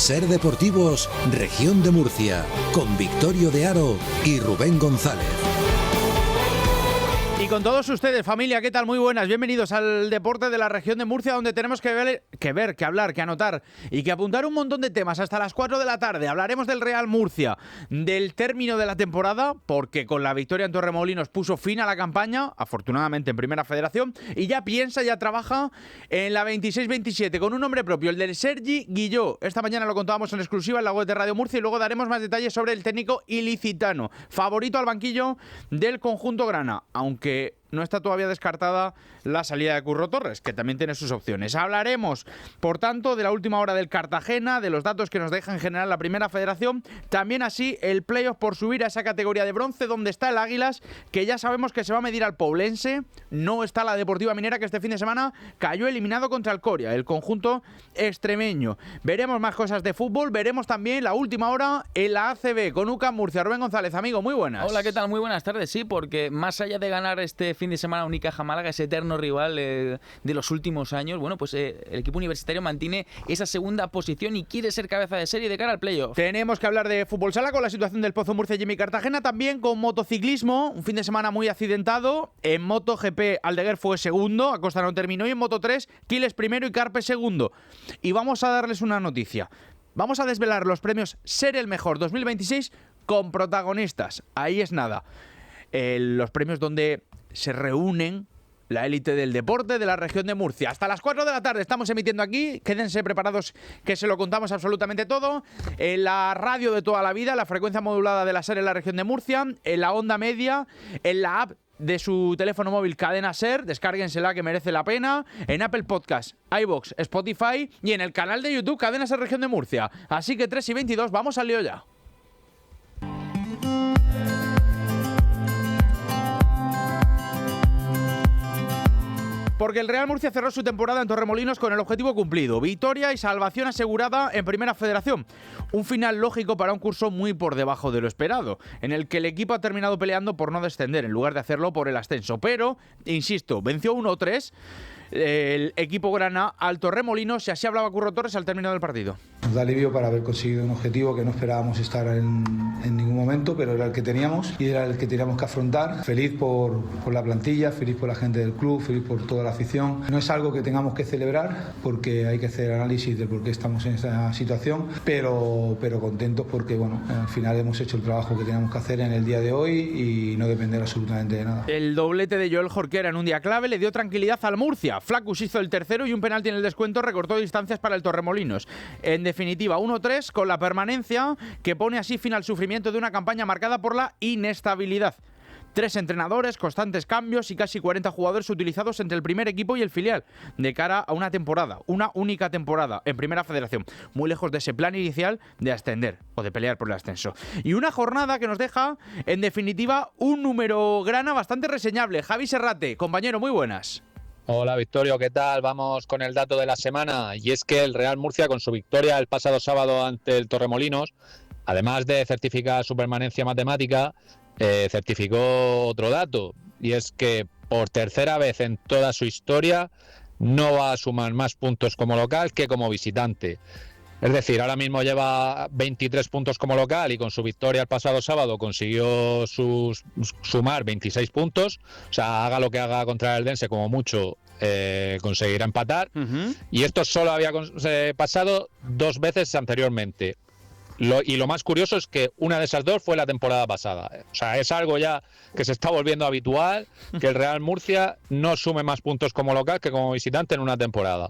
Ser Deportivos, Región de Murcia, con Victorio de Aro y Rubén González. Y con todos ustedes, familia, ¿qué tal? Muy buenas, bienvenidos al deporte de la región de Murcia, donde tenemos que ver, que hablar, que anotar y que apuntar un montón de temas. Hasta las 4 de la tarde hablaremos del Real Murcia, del término de la temporada, porque con la victoria en Torremolinos puso fin a la campaña, afortunadamente en Primera Federación, y ya trabaja en la 26-27 con un nombre propio, el del Sergi Guilló. Esta mañana lo contábamos en exclusiva en la web de Radio Murcia y luego daremos más detalles sobre el técnico ilicitano, favorito al banquillo del conjunto grana, aunque no está todavía descartada la salida de Curro Torres, que también tiene sus opciones. Hablaremos, por tanto, de la última hora del Cartagena, de los datos que nos deja en general la Primera Federación, también así el playoff por subir a esa categoría de bronce donde está el Águilas, que ya sabemos que se va a medir al Poblense. No está la Deportiva Minera, que este fin de semana cayó eliminado contra el Coria, el conjunto extremeño. Veremos más cosas de fútbol, veremos también la última hora en la ACB con UCAM Murcia. Rubén González, amigo, muy buenas. Hola, ¿qué tal? Muy buenas tardes. Sí, porque más allá de ganar este fin de semana Unicaja Málaga, ese eterno rival de los últimos años, bueno, pues el equipo universitario mantiene esa segunda posición y quiere ser cabeza de serie de cara al playoff. Tenemos que hablar de fútbol sala con la situación del Pozo Murcia, Jimmy Cartagena, también con motociclismo, un fin de semana muy accidentado. En MotoGP Aldeguer fue segundo, Acosta no terminó, y en Moto3 Quiles primero y Carpe segundo. Y vamos a darles una noticia. Vamos a desvelar los premios Ser el Mejor 2026 con protagonistas. Ahí es nada. Los premios donde se reúnen la élite del deporte de la región de Murcia. Hasta las 4 de la tarde estamos emitiendo aquí. Quédense preparados que se lo contamos absolutamente todo. En la radio de toda la vida, la frecuencia modulada de la SER en la región de Murcia, en la onda media, en la app de su teléfono móvil Cadena SER, descárguensela que merece la pena, en Apple Podcast, iVoox, Spotify y en el canal de YouTube Cadena SER Región de Murcia. Así que 3:22, vamos al lío ya. Porque el Real Murcia cerró su temporada en Torremolinos con el objetivo cumplido, victoria y salvación asegurada en Primera Federación. Un final lógico para un curso muy por debajo de lo esperado, en el que el equipo ha terminado peleando por no descender en lugar de hacerlo por el ascenso. Pero, insisto, venció 1-3 el equipo grana al Torremolinos y así hablaba Curro Torres al término del partido. Nos da alivio para haber conseguido un objetivo que no esperábamos estar en ningún momento, pero era el que teníamos y era el que teníamos que afrontar. Feliz por la plantilla, feliz por la gente del club, feliz por toda la afición. No es algo que tengamos que celebrar porque hay que hacer análisis de por qué estamos en esa situación, pero contentos porque bueno, al final hemos hecho el trabajo que teníamos que hacer en el día de hoy y no depender absolutamente de nada. El doblete de Joel Jorquera en un día clave le dio tranquilidad al Murcia. Flaccus hizo el tercero y un penalti en el descuento recortó distancias para el Torremolinos. En definitiva, 1-3 con la permanencia que pone así fin al sufrimiento de una campaña marcada por la inestabilidad. 3 entrenadores, constantes cambios y casi 40 jugadores utilizados entre el primer equipo y el filial de cara a una temporada, una única temporada en Primera Federación, muy lejos de ese plan inicial de ascender o de pelear por el ascenso. Y una jornada que nos deja, en definitiva, un número grana bastante reseñable. Javi Serrate, compañero, muy buenas. Hola Victorio, ¿qué tal? Vamos con el dato de la semana y es que el Real Murcia con su victoria el pasado sábado ante el Torremolinos, además de certificar su permanencia matemática, certificó otro dato y es que por tercera vez en toda su historia no va a sumar más puntos como local que como visitante. Es decir, ahora mismo lleva 23 puntos como local y con su victoria el pasado sábado consiguió sumar 26 puntos. O sea, haga lo que haga contra el Eldense, como mucho conseguirá empatar. Y esto solo había pasado 2 veces anteriormente. Y lo más curioso es que una de esas 2 fue la temporada pasada. O sea, es algo ya que se está volviendo habitual, que el Real Murcia no sume más puntos como local que como visitante en una temporada.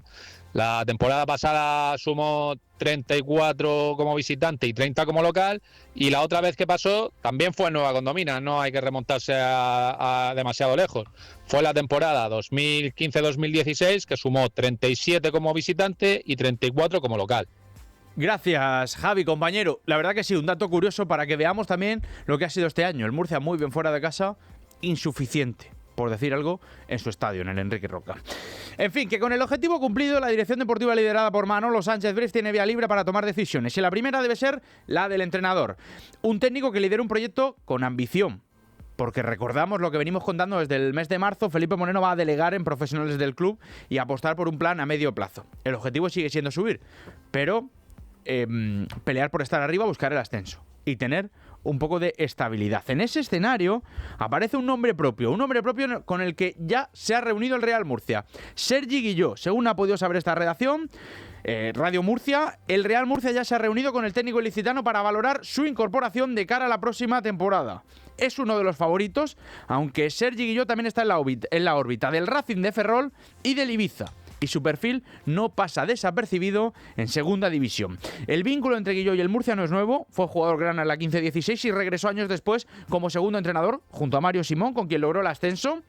La temporada pasada sumó 34 como visitante y 30 como local, y la otra vez que pasó también fue en Nueva Condomina, no hay que remontarse a demasiado lejos. Fue la temporada 2015-2016 que sumó 37 como visitante y 34 como local. Gracias, Javi, compañero. La verdad que sí, un dato curioso para que veamos también lo que ha sido este año. El Murcia muy bien fuera de casa, insuficiente, por decir algo, en su estadio, en el Enrique Roca. En fin, que con el objetivo cumplido, la dirección deportiva liderada por Manolo Sánchez Briz tiene vía libre para tomar decisiones. Y la primera debe ser la del entrenador. Un técnico que lidera un proyecto con ambición. Porque recordamos lo que venimos contando desde el mes de marzo, Felipe Moreno va a delegar en profesionales del club y apostar por un plan a medio plazo. El objetivo sigue siendo subir, pero pelear por estar arriba, buscar el ascenso y tener un poco de estabilidad. En ese escenario aparece un nombre propio con el que ya se ha reunido el Real Murcia. Sergi Guilló, según ha podido saber esta redacción, Radio Murcia, el Real Murcia ya se ha reunido con el técnico ilicitano para valorar su incorporación de cara a la próxima temporada. Es uno de los favoritos, aunque Sergi Guilló también está en la órbita del Racing de Ferrol y del Ibiza. Y su perfil no pasa desapercibido en segunda división. El vínculo entre Guilló y el Murcia no es nuevo. Fue jugador grana en la 15-16 y regresó años después como segundo entrenador junto a Mario Simón, con quien logró el ascenso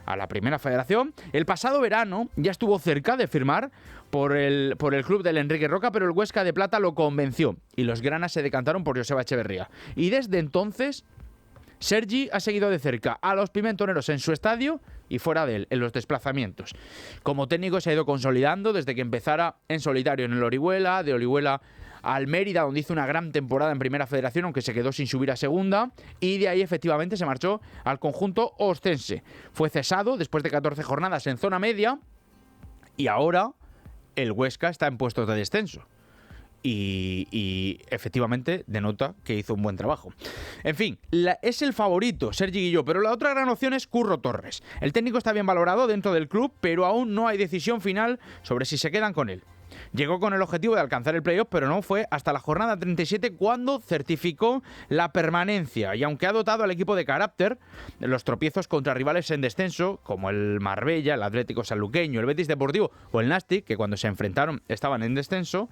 a la Primera Federación. El pasado verano ya estuvo cerca de firmar por el club del Enrique Roca, pero el Huesca de Plata lo convenció y los granas se decantaron por Joseba Echeverría. Y desde entonces Sergi ha seguido de cerca a los pimentoneros en su estadio y fuera de él, en los desplazamientos. Como técnico se ha ido consolidando desde que empezara en solitario en el Orihuela, de Orihuela al Mérida, donde hizo una gran temporada en Primera Federación, aunque se quedó sin subir a Segunda, y de ahí efectivamente se marchó al conjunto ostense. Fue cesado después de 14 jornadas en zona media y ahora el Huesca está en puestos de descenso. Y efectivamente denota que hizo un buen trabajo. En fin, es el favorito Sergi Guilló, pero la otra gran opción es Curro Torres. El técnico está bien valorado dentro del club, pero aún no hay decisión final sobre si se quedan con él. Llegó con el objetivo de alcanzar el playoff, pero no fue hasta la jornada 37 cuando certificó la permanencia. Y aunque ha dotado al equipo de carácter, los tropiezos contra rivales en descenso, como el Marbella, el Atlético Sanluqueño, el Betis Deportivo o el Nastic, que cuando se enfrentaron estaban en descenso,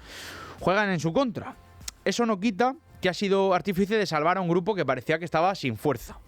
juegan en su contra. Eso no quita que ha sido artífice de salvar a un grupo que parecía que estaba sin fuerza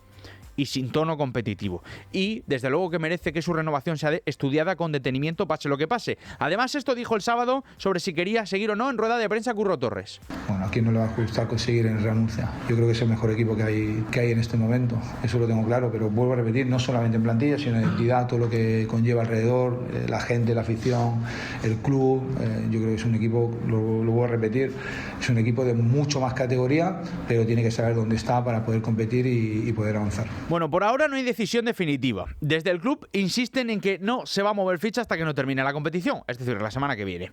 y sin tono competitivo. Y desde luego que merece que su renovación sea estudiada con detenimiento, pase lo que pase. Además, esto dijo el sábado sobre si quería seguir o no en rueda de prensa Curro Torres. Bueno, ¿a quién no le va a gustar conseguir en el Real Murcia? Yo creo que es el mejor equipo que hay en este momento. Eso lo tengo claro, pero vuelvo a repetir, no solamente en plantilla, sino en identidad, todo lo que conlleva alrededor, la gente, la afición, el club. Yo creo que es un equipo, lo voy a repetir, es un equipo de mucho más categoría, pero tiene que saber dónde está para poder competir y poder avanzar. Bueno, por ahora no hay decisión definitiva. Desde el club insisten en que no se va a mover ficha hasta que no termine la competición, es decir, la semana que viene.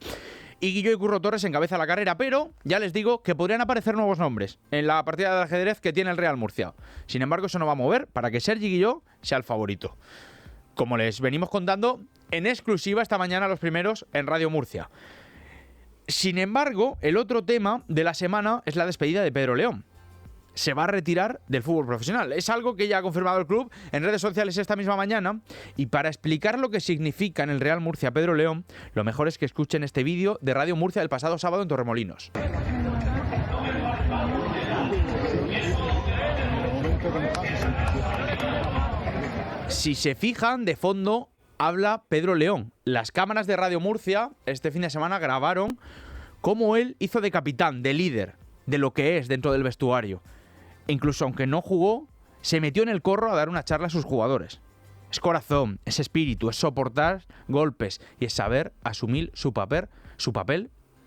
Y Guilló y Curro Torres encabezan la carrera, pero ya les digo que podrían aparecer nuevos nombres en la partida de ajedrez que tiene el Real Murcia. Sin embargo, eso no va a mover para que Sergi Guilló sea el favorito. Como les venimos contando en exclusiva esta mañana los primeros en Radio Murcia. Sin embargo, el otro tema de la semana es la despedida de Pedro León. Se va a retirar del fútbol profesional. Es algo que ya ha confirmado el club en redes sociales esta misma mañana. Y para explicar lo que significa en el Real Murcia Pedro León, lo mejor es que escuchen este vídeo de Radio Murcia del pasado sábado en Torremolinos. Si se fijan, de fondo habla Pedro León. Las cámaras de Radio Murcia este fin de semana grabaron cómo él hizo de capitán, de líder, de lo que es dentro del vestuario. Incluso aunque no jugó, se metió en el corro a dar una charla a sus jugadores. Es corazón, es espíritu, es soportar golpes y es saber asumir su papel,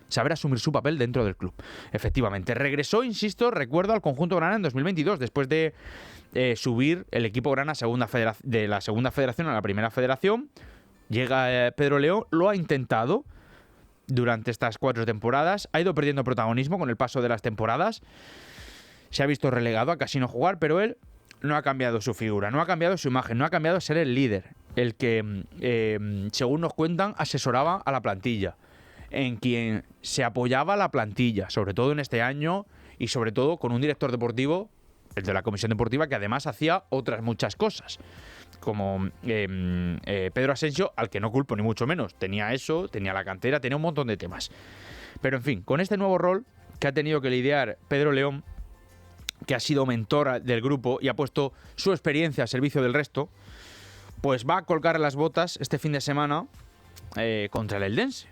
saber asumir su papel dentro del club. Efectivamente, regresó, insisto, recuerdo al conjunto grana en 2022, después de subir el equipo grana de la segunda federación a la Primera Federación. Llega Pedro León, lo ha intentado durante estas 4 temporadas, ha ido perdiendo protagonismo con el paso de las temporadas. Se ha visto relegado a casi no jugar, pero él no ha cambiado su figura, no ha cambiado su imagen, no ha cambiado ser el líder, el que, según nos cuentan, asesoraba a la plantilla, en quien se apoyaba a la plantilla, sobre todo en este año y sobre todo con un director deportivo, el de la Comisión Deportiva, que además hacía otras muchas cosas, como Pedro Asensio, al que no culpo ni mucho menos. Tenía eso, tenía la cantera, tenía un montón de temas. Pero en fin, con este nuevo rol que ha tenido que lidiar Pedro León, que ha sido mentor del grupo y ha puesto su experiencia al servicio del resto, pues va a colgar las botas este fin de semana contra el Eldense.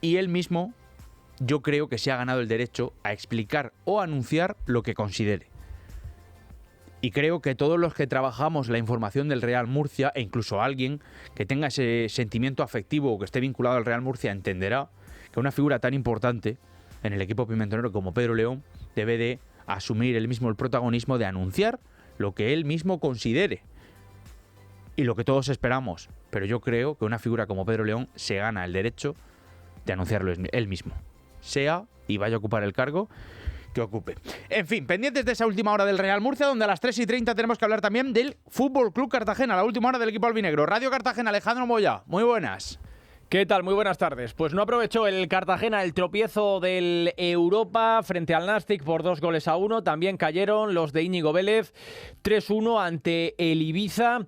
Y él mismo, yo creo que se ha ganado el derecho a explicar o anunciar lo que considere. Y creo que todos los que trabajamos la información del Real Murcia, e incluso alguien que tenga ese sentimiento afectivo o que esté vinculado al Real Murcia, entenderá que una figura tan importante en el equipo pimentonero como Pedro León debe de asumir él mismo el protagonismo de anunciar lo que él mismo considere y lo que todos esperamos. Pero yo creo que una figura como Pedro León se gana el derecho de anunciarlo él mismo, sea y vaya a ocupar el cargo que ocupe. En fin, pendientes de esa última hora del Real Murcia, donde a las 3:30 tenemos que hablar también del Fútbol Club Cartagena, la última hora del equipo albinegro. Radio Cartagena, Alejandro Moya, muy buenas. ¿Qué tal? Muy buenas tardes. Pues no aprovechó el Cartagena el tropiezo del Europa frente al Nástic por 2-1. También cayeron los de Íñigo Vélez 3-1 ante el Ibiza,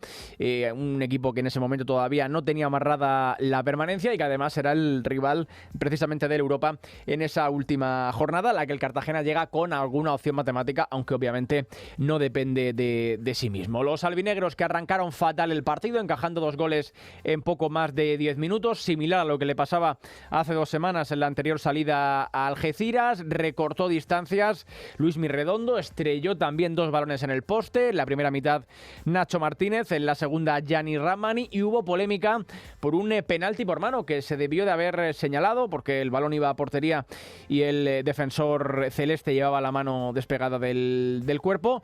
un equipo que en ese momento todavía no tenía amarrada la permanencia y que además era el rival precisamente del Europa en esa última jornada, a la que el Cartagena llega con alguna opción matemática, aunque obviamente no depende de sí mismo. Los albinegros, que arrancaron fatal el partido, encajando 2 goles en poco más de 10 minutos, similar a lo que le pasaba hace 2 semanas en la anterior salida a Algeciras. Recortó distancias Luismi Redondo, estrelló también 2 balones en el poste. En la primera mitad Nacho Martínez, en la segunda Gianni Ramani, y hubo polémica por un penalti por mano que se debió de haber señalado porque el balón iba a portería y el defensor celeste llevaba la mano despegada del cuerpo.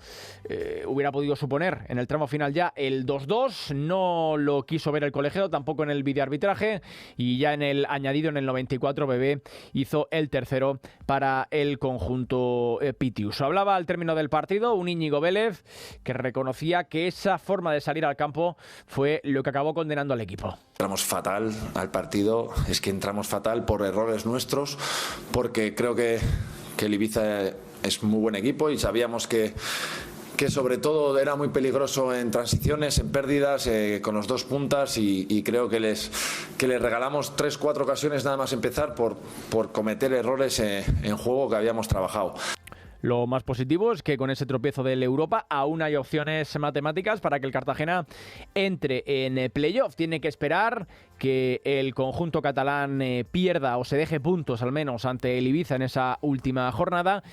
Hubiera podido suponer en el tramo final ya el 2-2, no lo quiso ver el colegiado, tampoco en el videoarbitraje, y ya en el añadido, en el 94, Bebé hizo el tercero para el conjunto pitiuso. Hablaba al término del partido un Íñigo Vélez que reconocía que esa forma de salir al campo fue lo que acabó condenando al equipo. Entramos fatal al partido, es que entramos fatal por errores nuestros, porque creo que el Ibiza es muy buen equipo y sabíamos que sobre todo era muy peligroso en transiciones, en pérdidas, con los 2 puntas, y creo que les regalamos 3-4 ocasiones nada más empezar por cometer errores en juego que habíamos trabajado. Lo más positivo es que con ese tropiezo del Europa aún hay opciones matemáticas para que el Cartagena entre en playoff. Tiene que esperar que el conjunto catalán pierda o se deje puntos al menos ante el Ibiza en esa última jornada,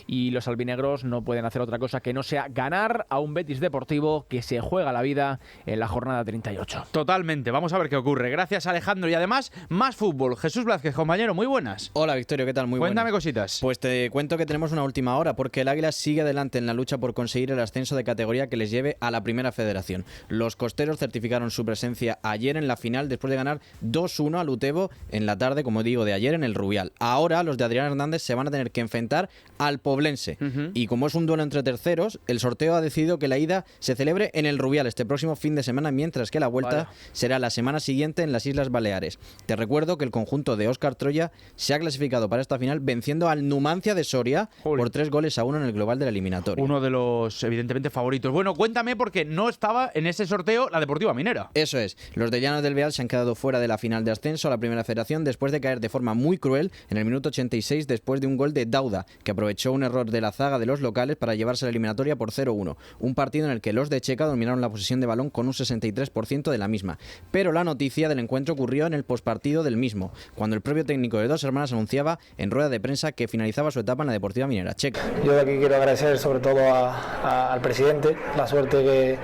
y los albinegros no pueden hacer otra cosa que no sea ganar a un Betis Deportivo que se juega la vida en la jornada 38. Totalmente, vamos a ver qué ocurre. Gracias, Alejandro, y además más fútbol. Jesús Blázquez, compañero, muy buenas. Hola, Victorio, ¿qué tal? Muy buenas. Cuéntame cositas. Pues te cuento que tenemos una última hora, porque el Águila sigue adelante en la lucha por conseguir el ascenso de categoría que les lleve a la Primera Federación. Los costeros certificaron su presencia ayer en la final después de ganar 2-1 al Utebo en la tarde, como digo, de ayer en el Rubial. Ahora los de Adrián Hernández se van a tener que enfrentar al Poblense. Y como es un duelo entre terceros, el sorteo ha decidido que la ida se celebre en el Rubial este próximo fin de semana, mientras que la vuelta será la semana siguiente en las Islas Baleares. Te recuerdo que el conjunto de Óscar Troya se ha clasificado para esta final venciendo al Numancia de Soria por 3-1 en el global de la eliminatoria. Uno de los, evidentemente, favoritos. Bueno, cuéntame, porque no estaba en ese sorteo la Deportiva Minera. Eso es. Los de Llanos del Beal se han quedado fuera de la final de ascenso a la Primera Federación después de caer de forma muy cruel en el minuto 86 después de un gol de Dauda, que aprovechó un error de la zaga de los locales para llevarse la eliminatoria por 0-1. Un partido en el que los de Checa dominaron la posesión de balón con un 63% de la misma. Pero la noticia del encuentro ocurrió en el pospartido del mismo, cuando el propio técnico de Dos Hermanas anunciaba en rueda de prensa que finalizaba su etapa en la Deportiva Minera Checa. Yo de aquí quiero agradecer sobre todo al presidente la suerte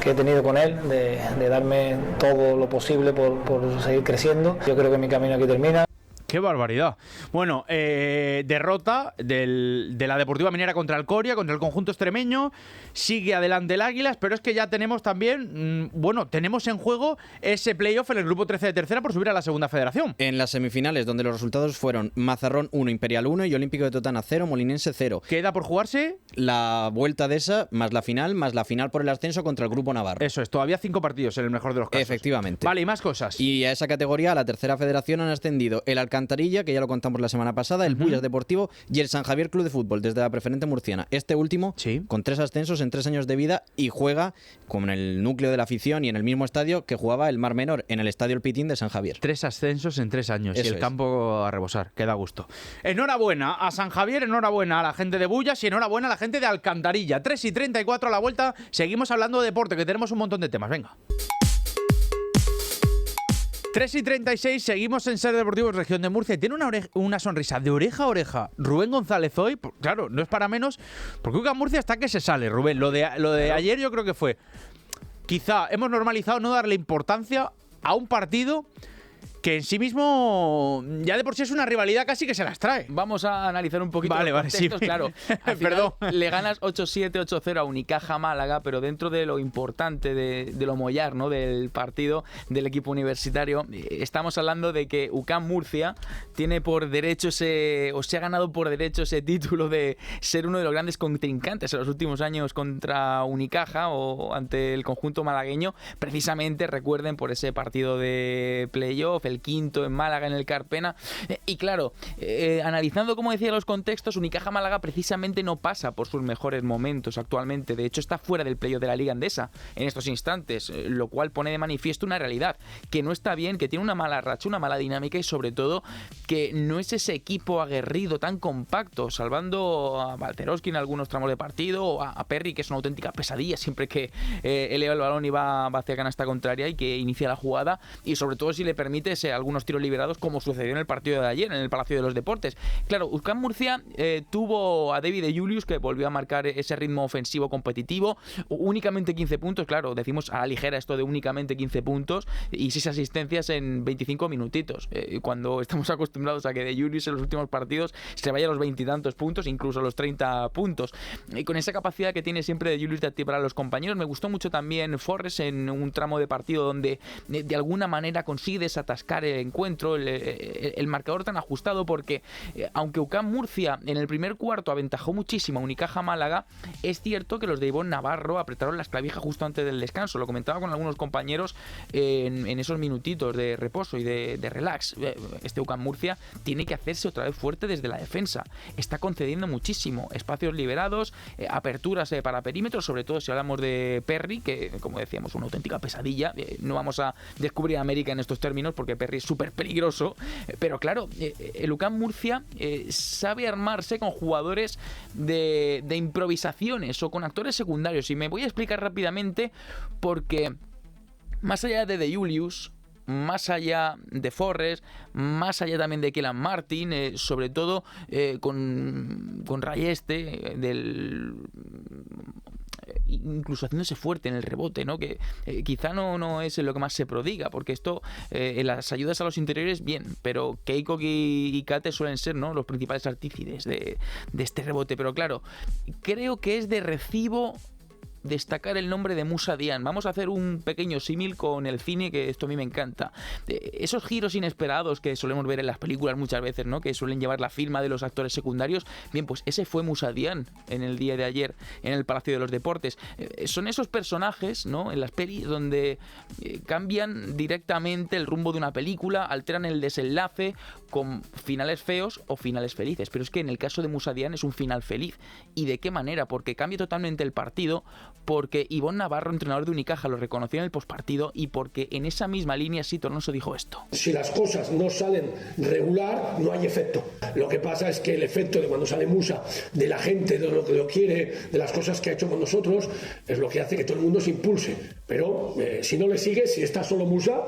que he tenido con él de darme todo lo posible por seguir creciendo. Yo creo que mi camino aquí termina. ¡Qué barbaridad! Bueno, derrota de la Deportiva Minera contra el Coria, contra el conjunto extremeño. Sigue adelante el Águilas, pero es que ya tenemos también, tenemos en juego ese playoff en el grupo 13 de tercera por subir a la segunda federación. En las semifinales, donde los resultados fueron Mazarrón 1, Imperial 1 y Olímpico de Totana 0, Molinense 0. ¿Queda por jugarse? La vuelta de esa, más la final por el ascenso contra el Grupo Navarro. Eso es, todavía 5 partidos en el mejor de los casos. Efectivamente. Vale, y más cosas. Y a esa categoría, a la tercera federación, han ascendido el Alcantarilla, que ya lo contamos la semana pasada, el Bullas Deportivo y el San Javier Club de Fútbol, desde la preferente murciana. Este último, con 3 ascensos en 3 años de vida, y juega con el núcleo de la afición y en el mismo estadio que jugaba el Mar Menor, en el Estadio El Pitín de San Javier. 3 ascensos en 3 años. Eso y el campo a rebosar, que da gusto. Enhorabuena a San Javier, enhorabuena a la gente de Bullas y enhorabuena a la gente de Alcantarilla. 3:34 a la vuelta, seguimos hablando de deporte, que tenemos un montón de temas. Venga. 3:36, seguimos en Ser Deportivos Región de Murcia. Y tiene una sonrisa de oreja a oreja Rubén González hoy. Claro, no es para menos, porque UCAM Murcia está que se sale, Rubén. Lo de ayer yo creo que fue... Quizá hemos normalizado no darle importancia a un partido que en sí mismo ya de por sí es una rivalidad casi que se las trae. Vamos a analizar un poquito Vale, los vale, sí. contextos. Claro, al final le ganas 8-7, 8-0 a Unicaja Málaga, pero dentro de lo importante, de lo mollar, ¿no?, del partido del equipo universitario, estamos hablando de que UCAM Murcia tiene por derecho se ha ganado por derecho ese título de ser uno de los grandes contrincantes en los últimos años contra Unicaja o ante el conjunto malagueño, precisamente, recuerden, por ese partido de playoff, el quinto en Málaga, en el Carpena. Y claro, analizando, como decía, los contextos, Unicaja Málaga precisamente no pasa por sus mejores momentos actualmente. De hecho, está fuera del playoff de la Liga Endesa en estos instantes, lo cual pone de manifiesto una realidad, que no está bien, que tiene una mala racha, una mala dinámica y sobre todo que no es ese equipo aguerrido tan compacto, salvando a Valterovski en algunos tramos de partido, o a Perry, que es una auténtica pesadilla siempre que eleva el balón y va hacia canasta contraria y que inicia la jugada, y sobre todo si le permite algunos tiros liberados, como sucedió en el partido de ayer en el Palacio de los Deportes. Claro, UCAM Murcia tuvo a David de Julius, que volvió a marcar ese ritmo ofensivo competitivo, únicamente 15 puntos, claro, decimos a la ligera esto de únicamente 15 puntos y 6 asistencias en 25 minutitos, cuando estamos acostumbrados a que de Julius en los últimos partidos se vaya a los 20 y tantos puntos, incluso a los 30 puntos, y con esa capacidad que tiene siempre de Julius de activar a los compañeros. Me gustó mucho también Forres en un tramo de partido donde de alguna manera consigue desatascar el encuentro, el marcador tan ajustado, porque aunque UCAM Murcia en el primer cuarto aventajó muchísimo a Unicaja Málaga, es cierto que los de Ivonne Navarro apretaron las clavijas justo antes del descanso. Lo comentaba con algunos compañeros en esos minutitos de reposo y de relax. Este UCAM Murcia tiene que hacerse otra vez fuerte desde la defensa. Está concediendo muchísimo espacios liberados, aperturas para perímetros, sobre todo si hablamos de Perry, que como decíamos, una auténtica pesadilla. No vamos a descubrir América en estos términos porque Perry es súper peligroso, pero claro, el UCAM Murcia sabe armarse con jugadores de improvisaciones o con actores secundarios, y me voy a explicar rápidamente, porque más allá de Julius, más allá de Forres, más allá también de Kelan Martin, sobre todo con Rayeste, incluso haciéndose fuerte en el rebote, ¿no? Que quizá no es lo que más se prodiga, porque esto en las ayudas a los interiores bien, pero Keiko y Kate suelen ser, ¿no?, los principales artífices de este rebote. Pero claro, creo que es de recibo destacar el nombre de Moussa Diagne. Vamos a hacer un pequeño símil con el cine, que esto a mí me encanta. Esos giros inesperados que solemos ver en las películas muchas veces, ¿no?, que suelen llevar la firma de los actores secundarios. Bien, pues ese fue Moussa Diagne en el día de ayer en el Palacio de los Deportes. Son esos personajes, ¿no?, en las pelis donde cambian directamente el rumbo de una película, alteran el desenlace con finales feos o finales felices. Pero es que en el caso de Moussa Diagne es un final feliz. ¿Y de qué manera? Porque cambia totalmente el partido, porque Ivonne Navarro, entrenador de Unicaja, lo reconoció en el postpartido, y porque en esa misma línea Sito Alonso dijo esto: si las cosas no salen regular, no hay efecto. Lo que pasa es que el efecto de cuando sale Moussa, de la gente, de lo que lo quiere, de las cosas que ha hecho con nosotros, es lo que hace que todo el mundo se impulse. Pero si no le sigue, si está solo Moussa,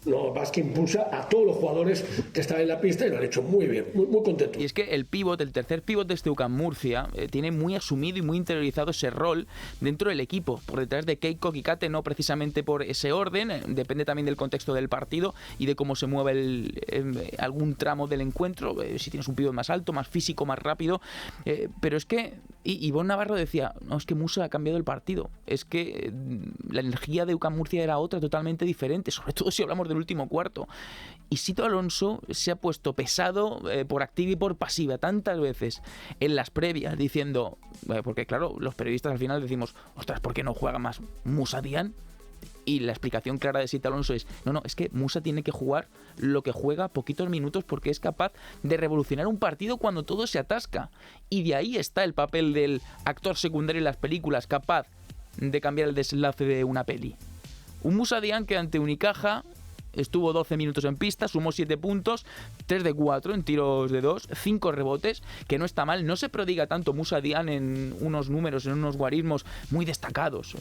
no, más que impulsa a todos los jugadores que están en la pista, y lo han hecho muy bien, muy contento. Y es que el tercer pívot de este UCAM Murcia tiene muy asumido y muy interiorizado ese rol dentro del equipo, por detrás de Keiko y Kate, no precisamente por ese orden, depende también del contexto del partido y de cómo se mueve algún tramo del encuentro, si tienes un pívot más alto, más físico, más rápido, pero es que Ivonne Navarro decía, no, es que Moussa ha cambiado el partido, es que la energía de UCAM Murcia era otra, totalmente diferente, sobre todo si hablamos del último cuarto. Y Sito Alonso se ha puesto pesado por activa y por pasiva tantas veces en las previas, diciendo, porque claro, los periodistas al final decimos, ostras, ¿por qué no juega más Moussa Diagne? Y la explicación clara de Sito Alonso es, no, es que Moussa tiene que jugar lo que juega, poquitos minutos, porque es capaz de revolucionar un partido cuando todo se atasca. Y de ahí está el papel del actor secundario en las películas, capaz de cambiar el desenlace de una peli. Un Moussa Diagne que ante Unicaja estuvo 12 minutos en pista, sumó 7 puntos, 3 de 4 en tiros de 2, 5 rebotes, que no está mal. No se prodiga tanto Moussa Diagne en unos números, en unos guarismos muy destacados.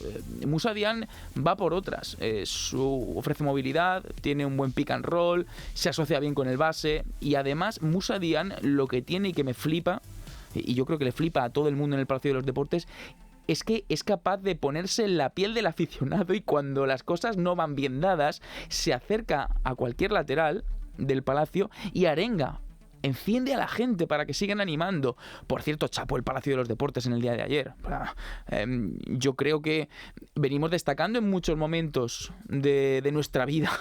Moussa Diagne va por otras. Ofrece movilidad, tiene un buen pick and roll, se asocia bien con el base, y además Moussa Diagne lo que tiene y que me flipa, y yo creo que le flipa a todo el mundo en el Palacio de los Deportes, es que es capaz de ponerse en la piel del aficionado, y cuando las cosas no van bien dadas, se acerca a cualquier lateral del Palacio y arenga, enciende a la gente para que sigan animando. Por cierto, chapó el Palacio de los Deportes en el día de ayer. Yo creo que venimos destacando en muchos momentos de nuestra vida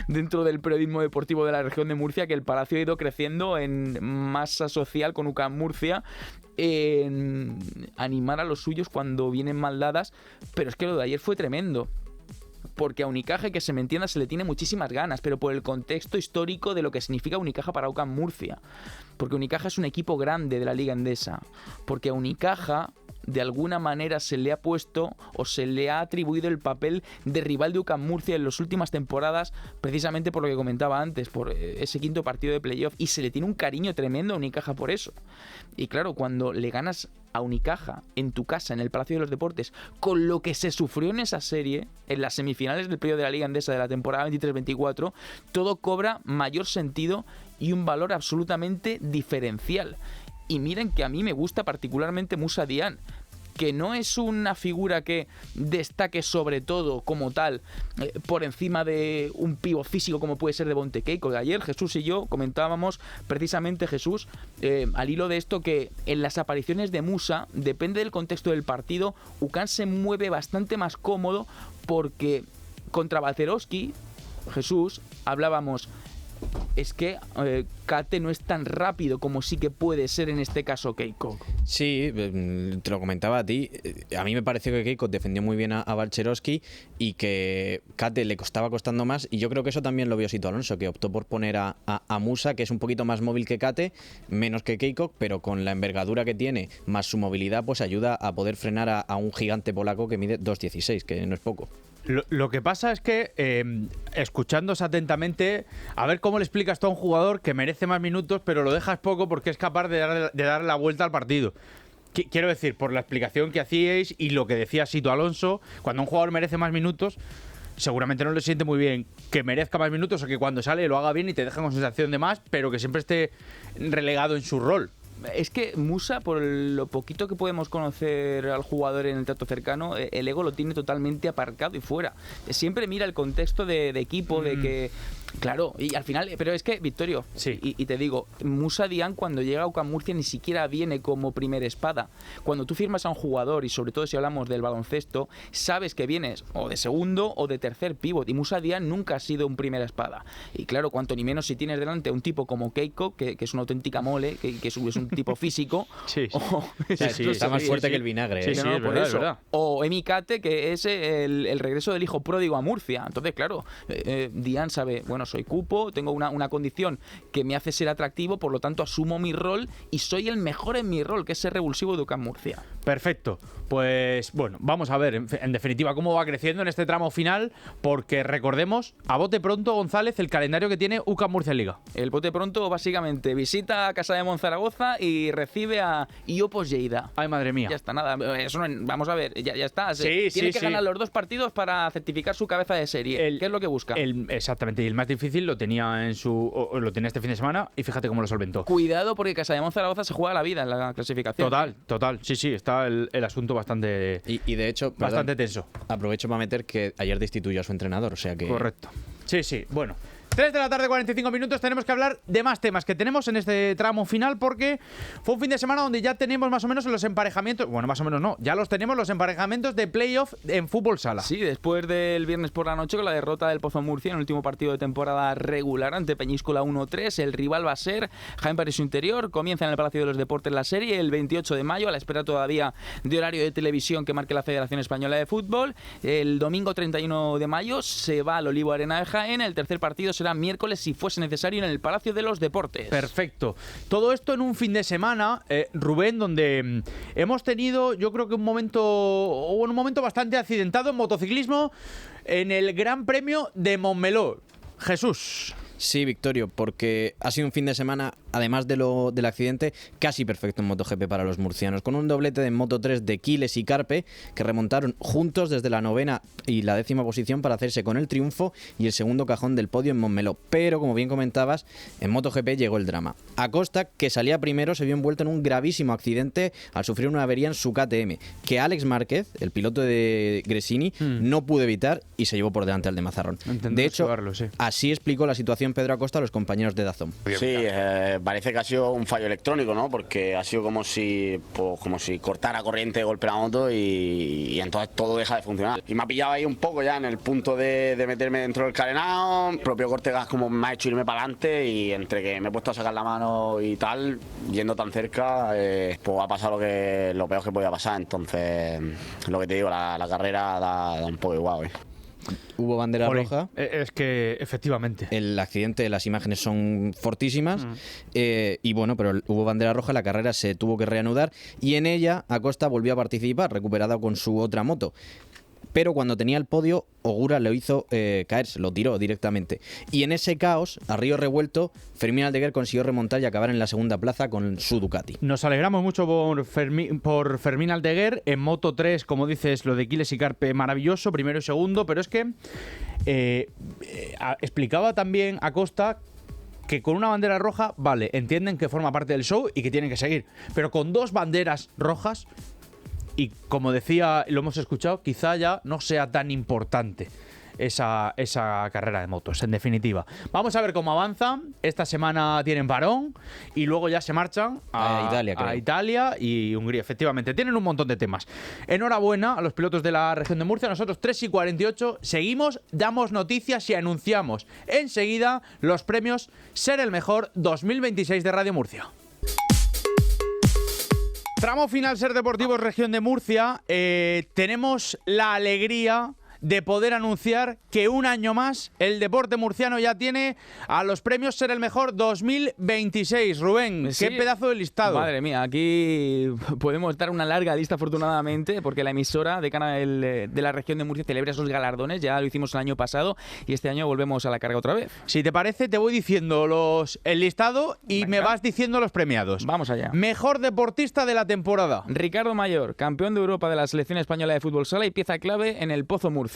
dentro del periodismo deportivo de la región de Murcia, que el Palacio ha ido creciendo en masa social con UCAM Murcia, en animar a los suyos cuando vienen mal dadas, pero es que lo de ayer fue tremendo. Porque a Unicaja, que se me entienda, se le tiene muchísimas ganas, pero por el contexto histórico de lo que significa Unicaja para UCAM Murcia. Porque Unicaja es un equipo grande de la Liga Endesa. Porque a Unicaja, de alguna manera, se le ha puesto o se le ha atribuido el papel de rival de UCAM Murcia en las últimas temporadas, precisamente por lo que comentaba antes, por ese quinto partido de playoff, y se le tiene un cariño tremendo a Unicaja por eso. Y claro, cuando le ganas a Unicaja en tu casa, en el Palacio de los Deportes, con lo que se sufrió en esa serie, en las semifinales del playoff de la Liga Endesa de la temporada 23-24, todo cobra mayor sentido y un valor absolutamente diferencial. Y miren que a mí me gusta particularmente Moussa Diane, que no es una figura que destaque sobre todo como tal por encima de un pívot físico como puede ser Devonte Keiko. Ayer Jesús y yo comentábamos precisamente, Jesús, al hilo de esto, que en las apariciones de Moussa, depende del contexto del partido, UCAM se mueve bastante más cómodo, porque contra Balcerowski, Jesús, hablábamos, es que Kate no es tan rápido como sí que puede ser en este caso Keiko. Sí, te lo comentaba a ti. A mí me pareció que Keiko defendió muy bien a Balcerowski y que Kate le estaba costando más, y yo creo que eso también lo vio Sito Alonso, que optó por poner a Moussa, que es un poquito más móvil que Kate, menos que Keiko, pero con la envergadura que tiene más su movilidad, pues ayuda a poder frenar a un gigante polaco que mide 2,16, que no es poco. Lo que pasa es que, escuchándose atentamente, a ver cómo le explicas tú a un jugador que merece más minutos, pero lo dejas poco porque es capaz de dar la vuelta al partido. Quiero decir, por la explicación que hacíais y lo que decía Sito Alonso, cuando un jugador merece más minutos, seguramente no le siente muy bien que merezca más minutos o que cuando sale lo haga bien y te deja con sensación de más, pero que siempre esté relegado en su rol. Es que Moussa, por lo poquito que podemos conocer al jugador en el trato cercano, el ego lo tiene totalmente aparcado y fuera. Siempre mira el contexto de equipo, de que... Claro, y al final... Pero es que, Victorio, sí. y te digo, Moussa Diane cuando llega a UCAM Murcia ni siquiera viene como primera espada. Cuando tú firmas a un jugador, y sobre todo si hablamos del baloncesto, sabes que vienes o de segundo o de tercer pívot, y Moussa Diane nunca ha sido un primera espada. Y claro, cuanto ni menos si tienes delante a un tipo como Keiko, que es una auténtica mole, que es un tipo físico. Sí. Está más fuerte que el vinagre. Sí, no, es por verdad, eso. es verdad. O Emi Kate, que es el regreso del hijo pródigo a Murcia. Entonces, claro, Diane sabe, bueno, soy cupo, tengo una condición que me hace ser atractivo, por lo tanto asumo mi rol y soy el mejor en mi rol, que es ser revulsivo de UCAM Murcia. Perfecto. Pues bueno, vamos a ver en definitiva cómo va creciendo en este tramo final, porque recordemos, a bote pronto, González, el calendario que tiene UCAM Murcia en Liga. El bote pronto básicamente visita a Casa de Monzaragoza y recibe a Iopos Lleida. Ay, madre mía. Ya está, nada. Eso no, vamos a ver, ya está. Sí, Tiene que ganar los dos partidos para certificar su cabeza de serie. ¿Qué es lo que busca? Exactamente, y el más difícil lo tenía lo tenía este fin de semana y fíjate cómo lo solventó. Cuidado, porque Casa de Monzaragoza se juega la vida en la clasificación. Total. Sí, está el asunto bastante... Y de hecho, bastante tenso. Aprovecho para meter que ayer destituyó a su entrenador, o sea que... Correcto. Sí, bueno. 3 de la tarde, 45 minutos, tenemos que hablar de más temas que tenemos en este tramo final, porque fue un fin de semana donde ya tenemos más o menos los emparejamientos, bueno, más o menos no, ya los tenemos los emparejamientos de playoff en fútbol sala. Sí, después del viernes por la noche con la derrota del Pozo Murcia en el último partido de temporada regular ante Peñíscola 1-3, el rival va a ser Jaén Paraíso Interior, comienza en el Palacio de los Deportes la serie el 28 de mayo, a la espera todavía de horario de televisión que marque la Federación Española de Fútbol. El domingo 31 de mayo se va al Olivo Arena de Jaén, el tercer partido será miércoles, si fuese necesario, en el Palacio de los Deportes. Perfecto. Todo esto en un fin de semana, Rubén, donde hemos tenido, yo creo que un momento bastante accidentado en motociclismo en el Gran Premio de Montmeló. Jesús. Sí, Victorio, porque ha sido un fin de semana, además del accidente, casi perfecto en MotoGP para los murcianos, con un doblete de Moto3 de Quiles y Carpe, que remontaron juntos desde la 9ª y la 10ª posición para hacerse con el triunfo y el segundo cajón del podio en Montmeló. Pero, como bien comentabas, en MotoGP llegó el drama. Acosta, que salía primero, se vio envuelto en un gravísimo accidente al sufrir una avería en su KTM, que Alex Márquez, el piloto de Gresini, no pudo evitar y se llevó por delante al de Mazarrón. De hecho, así explicó la situación declaración Pedro Acosta a los compañeros de DAZN. Sí, parece que ha sido un fallo electrónico, ¿no? Porque ha sido como si cortara corriente de golpe la moto y entonces todo deja de funcionar. Y me ha pillado ahí un poco ya en el punto de meterme dentro del carenado. El propio corte gas como me ha hecho irme para adelante y entre que me he puesto a sacar la mano y tal, yendo tan cerca, pues ha pasado lo peor que podía pasar. Entonces, lo que te digo, la carrera da un poco igual. Hubo bandera roja. Es que, efectivamente. El accidente, las imágenes son fortísimas. Y bueno, pero hubo bandera roja, la carrera se tuvo que reanudar y en ella Acosta volvió a participar, recuperado con su otra moto. Pero cuando tenía el podio, Ogura lo hizo caerse, lo tiró directamente. Y en ese caos, a río revuelto, Fermín Aldeguer consiguió remontar y acabar en la segunda plaza con su Ducati. Nos alegramos mucho por Fermín Aldeguer. En Moto 3, como dices, lo de Quiles y Carpe, maravilloso, primero y segundo. Pero es que explicaba también Acosta que con una bandera roja, vale, entienden que forma parte del show y que tienen que seguir. Pero con dos banderas rojas... Y como decía, lo hemos escuchado, quizá ya no sea tan importante esa carrera de motos, en definitiva. Vamos a ver cómo avanza. Esta semana tienen parón y luego ya se marchan a Italia y Hungría. Efectivamente, tienen un montón de temas. Enhorabuena a los pilotos de la región de Murcia. Nosotros 3:48 seguimos, damos noticias y anunciamos enseguida los premios Ser el Mejor 2026 de Radio Murcia. Tramo final Ser Deportivos Región de Murcia. Tenemos la alegría de poder anunciar que un año más el deporte murciano ya tiene a los premios Ser el Mejor 2026. Rubén, sí, qué pedazo de listado. Madre mía, aquí podemos dar una larga lista afortunadamente porque la emisora de la región de Murcia celebra esos galardones. Ya lo hicimos el año pasado y este año volvemos a la carga otra vez. Si te parece, te voy diciendo el listado y me vas diciendo los premiados. Vamos allá. Mejor deportista de la temporada. Ricardo Mayor, campeón de Europa de la selección española de fútbol sala y pieza clave en el Pozo Murcia.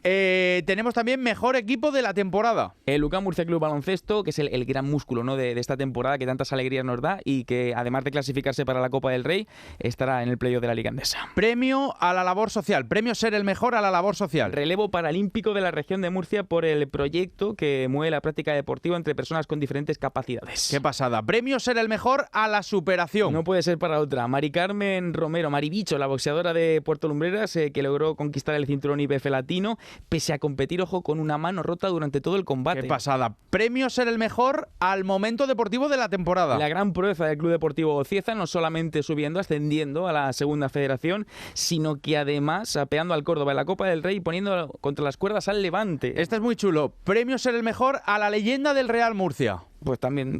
Tenemos también mejor equipo de la temporada. El UCAM Murcia Club Baloncesto, que es el gran músculo, ¿no?, de esta temporada que tantas alegrías nos da y que además de clasificarse para la Copa del Rey, estará en el playoff de la Liga Endesa. Premio a la labor social. Premio Ser el Mejor a la labor social. Relevo paralímpico de la región de Murcia por el proyecto que mueve la práctica deportiva entre personas con diferentes capacidades. Qué pasada. Premio Ser el Mejor a la superación. No puede ser para otra. Mari Carmen Romero, Maribicho, la boxeadora de Puerto Lumbreras, que logró conquistar el cinturón IBF latino, pese a competir, ojo, con una mano rota durante todo el combate. Qué pasada. Premio Ser el Mejor al momento deportivo de la temporada. La gran proeza del Club Deportivo Ocieza, no solamente ascendiendo a la segunda federación, sino que además apeando al Córdoba en la Copa del Rey y poniendo contra las cuerdas al Levante. Este es muy chulo. Premio Ser el Mejor a la leyenda del Real Murcia. Pues también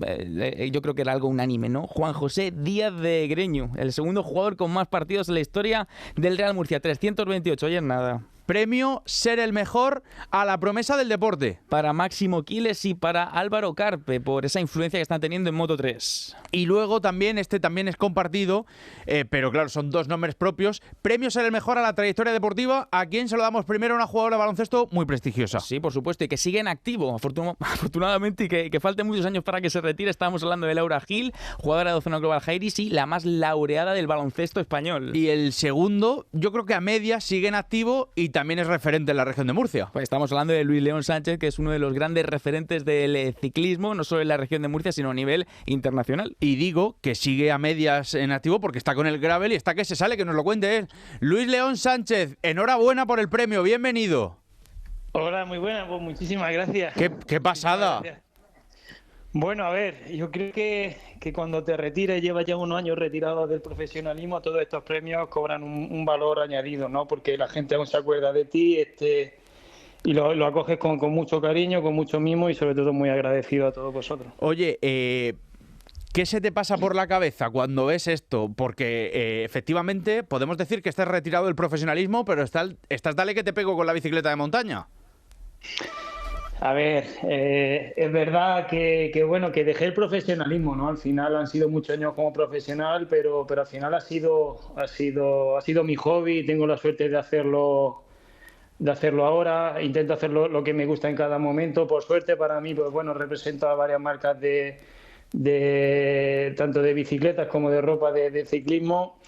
yo creo que era algo unánime, ¿no? Juan José Díaz de Greño, el segundo jugador con más partidos en la historia del Real Murcia, 328, oye, nada. Premio Ser el Mejor a la promesa del deporte. Para Máximo Quiles y para Álvaro Carpe, por esa influencia que están teniendo en Moto 3. Y luego también, también es compartido, pero claro, son dos nombres propios. Premio Ser el Mejor a la trayectoria deportiva. ¿A quién se lo damos primero? A una jugadora de baloncesto muy prestigiosa. Sí, por supuesto, y que sigue en activo, afortunadamente, y que falten muchos años para que se retire. Estamos hablando de Laura Gil, jugadora de Ozona Global Jairis y la más laureada del baloncesto español. Y el segundo, yo creo que a medias sigue en activo y también es referente en la región de Murcia. Pues estamos hablando de Luis León Sánchez, que es uno de los grandes referentes del ciclismo, no solo en la región de Murcia, sino a nivel internacional. Y digo que sigue a medias en activo porque está con el gravel y está que se sale, que nos lo cuente él. Luis León Sánchez, enhorabuena por el premio, bienvenido. Hola, muy buena, pues muchísimas gracias. ¡Qué pasada! Bueno, a ver, yo creo que cuando te retires, llevas ya unos años retirado del profesionalismo, todos estos premios cobran un valor añadido, ¿no? Porque la gente aún se acuerda de ti y lo acoges con mucho cariño, con mucho mimo y sobre todo muy agradecido a todos vosotros. Oye, ¿qué se te pasa por la cabeza cuando ves esto? Porque efectivamente podemos decir que estás retirado del profesionalismo, pero estás dale que te pego con la bicicleta de montaña. A ver, es verdad que dejé el profesionalismo, ¿no? Al final han sido muchos años como profesional, pero al final ha sido mi hobby y tengo la suerte de hacerlo ahora. Intento hacer lo que me gusta en cada momento. Por suerte para mí, pues bueno, represento a varias marcas de tanto de bicicletas como de ropa de ciclismo.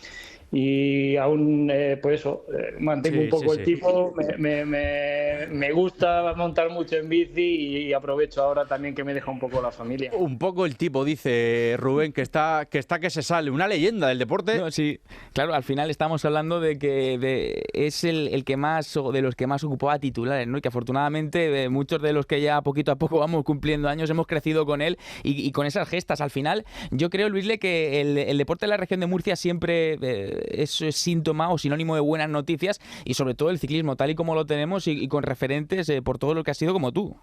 y aún pues eso, mantengo un poco el tipo, me gusta montar mucho en bici y aprovecho ahora también que me deja un poco la familia. Un poco el tipo, dice Rubén, que está que se sale, una leyenda del deporte. No, sí, claro, al final estamos hablando de que es el que más, o de los que más ocupaba titulares, ¿no? Y que afortunadamente muchos de los que ya poquito a poco vamos cumpliendo años hemos crecido con él y con esas gestas. Al final, yo creo, Luisle, que el deporte de la región de Murcia siempre es síntoma o sinónimo de buenas noticias, y sobre todo el ciclismo tal y como lo tenemos y con referentes por todo lo que ha sido como tú.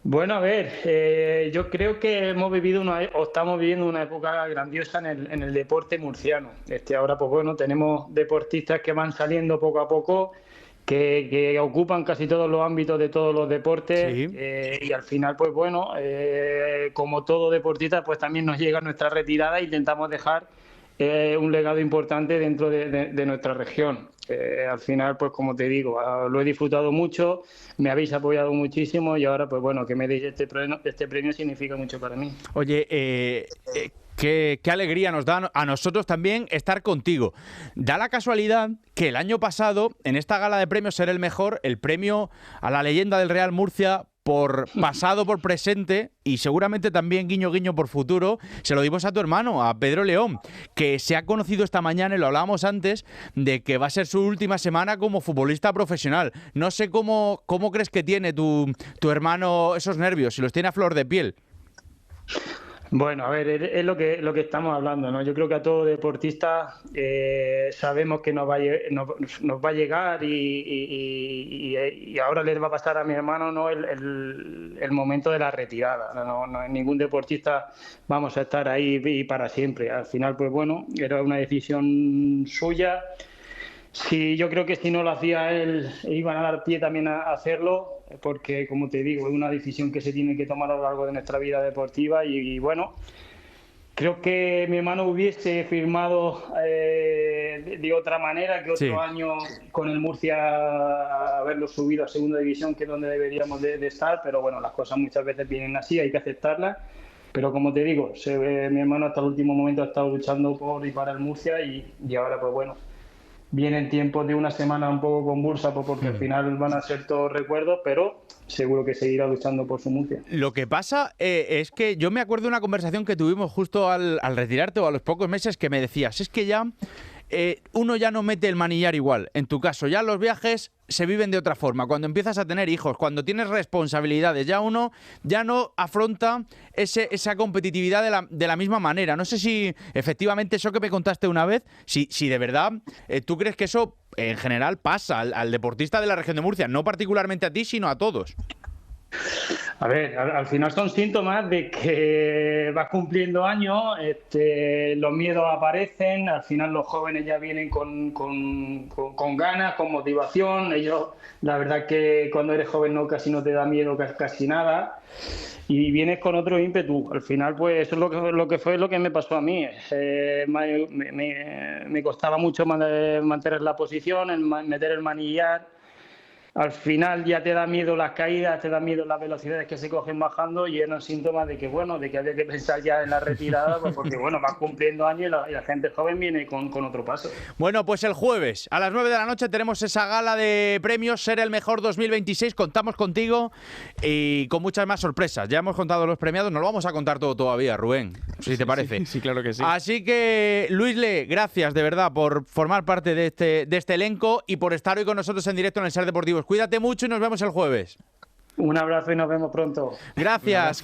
Bueno, a ver, yo creo que estamos viviendo una época grandiosa en el deporte murciano. Ahora, pues bueno, tenemos deportistas que van saliendo poco a poco, que ocupan casi todos los ámbitos de todos los deportes, y al final, pues bueno, como todo deportista, pues también nos llega nuestra retirada e intentamos dejar un legado importante dentro de nuestra región. Al final, pues como te digo, lo he disfrutado mucho, me habéis apoyado muchísimo y ahora, pues bueno, que me deis este premio significa mucho para mí. Oye, qué alegría nos da a nosotros también estar contigo. Da la casualidad que el año pasado, en esta gala de premios Ser el Mejor, el premio a la leyenda del Real Murcia por pasado, por presente y seguramente también guiño guiño por futuro, se lo dimos a tu hermano, a Pedro León, que se ha conocido esta mañana, y lo hablábamos antes, de que va a ser su última semana como futbolista profesional. No sé cómo crees que tiene tu hermano esos nervios, si los tiene a flor de piel. Bueno, a ver, es lo que estamos hablando, ¿no? Yo creo que a todo deportista sabemos que nos va a llegar y ahora les va a pasar a mi hermano, ¿no? el momento de la retirada. No, ningún deportista vamos a estar ahí y para siempre. Al final, pues bueno, era una decisión suya. Sí, yo creo que si no lo hacía él, iban a dar pie también a hacerlo, porque, como te digo, es una decisión que se tiene que tomar a lo largo de nuestra vida deportiva y bueno, creo que mi hermano hubiese firmado de otra manera que otro año con el Murcia haberlo subido a segunda división, que es donde deberíamos de estar, pero bueno, las cosas muchas veces vienen así, hay que aceptarlas. Pero como te digo, mi hermano hasta el último momento ha estado luchando por y para el Murcia y ahora, pues bueno, vienen tiempos de una semana un poco convulsa porque al final van a ser todos recuerdos, pero seguro que seguirá luchando por su Murcia. Lo que pasa es que yo me acuerdo de una conversación que tuvimos justo al retirarte o a los pocos meses, que me decías, es que ya uno ya no mete el manillar igual. En tu caso, ya los viajes se viven de otra forma. Cuando empiezas a tener hijos, cuando tienes responsabilidades, ya uno ya no afronta esa competitividad de la misma manera. No sé si efectivamente eso que me contaste una vez, si de verdad tú crees que eso en general pasa al deportista de la región de Murcia, no particularmente a ti, sino a todos. A ver, al final son síntomas de que vas cumpliendo años, los miedos aparecen, al final los jóvenes ya vienen con ganas, con motivación. Ellos, la verdad que cuando eres joven casi no te da miedo casi nada y vienes con otro ímpetu. Al final, pues eso es lo que me pasó a mí. Me costaba mucho mantener la posición, meter el manillar. Al final ya te da miedo las caídas, te da miedo las velocidades que se cogen bajando y eran síntomas de que, bueno, de que había que pensar ya en la retirada, pues porque, bueno, vas cumpliendo años y la gente joven viene con otro paso. Bueno, pues el jueves a las 9 de la noche tenemos esa gala de premios Ser el Mejor 2026. Contamos contigo y con muchas más sorpresas. Ya hemos contado los premiados, no lo vamos a contar todo todavía, Rubén, si te parece. Sí, claro que sí. Así que, Luisle, gracias de verdad por formar parte de este elenco y por estar hoy con nosotros en directo en el Ser Deportivos. Cuídate mucho y nos vemos el jueves. Un abrazo y nos vemos pronto. Gracias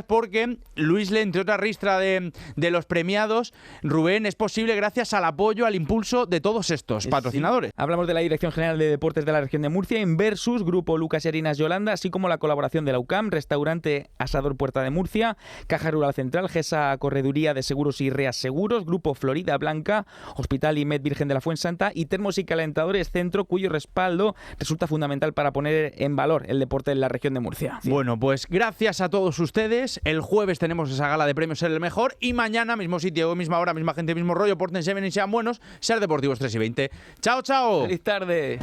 porque Luisle, entre otra ristra de los premiados, Rubén, es posible gracias al apoyo, al impulso de todos estos patrocinadores. Sí. Hablamos de la Dirección General de Deportes de la Región de Murcia, Inversus, Grupo Lucas y Harinas Yolanda, así como la colaboración de la UCAM, Restaurante Asador Puerta de Murcia, Caja Rural Central, GESA Correduría de Seguros y Reas Seguros, Grupo Florida Blanca, Hospital y Med Virgen de la Fuensanta y Termos y Calentadores Centro, cuyo respaldo resulta fundamental para poner en valor el deporte en la región de Murcia. Sí. Bueno, pues gracias a todos ustedes. El jueves tenemos esa gala de premios Ser el Mejor y mañana, mismo sitio, misma hora, misma gente, mismo rollo. Pórtense bien y sean buenos. Ser Deportivos 3 y 20. ¡Chao, chao! ¡Feliz tarde!